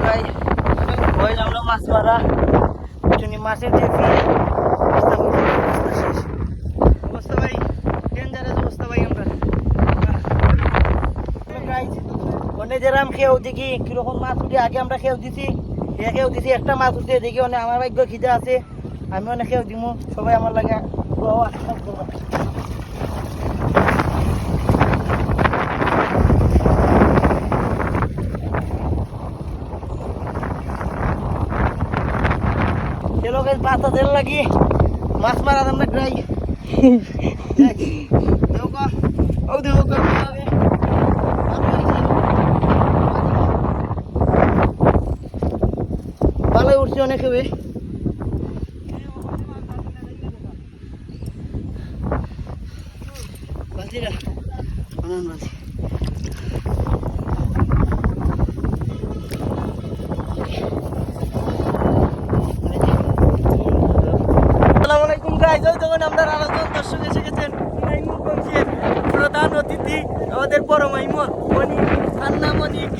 জায়গায় ওই আমরা মাছ মারা মাছের যে অবস্থা ভাই ডেঞ্জারাস অবস্থা ভাই আমরা অনেক যেরাম খেয়েও দেখি কিরকম মাছ উঠে আগে আমরা খেয়েও দিছি একটা মাছ উঠে দেখি অনেক আমার ভাগ্য খিদে আছে আমি অনেক খেয়েও দিব সবাই আমার লাগে পাতা তেল লাগি মাছ মারা আমরা গ্রাই ভালো উঠছে অনেক হবে বাজিরা বাজি যখন আমরা আলোচন দর্শক এসে গেছেন প্রধান অতিথি আমাদের বড় মাইমন মণি তার নাম অনিক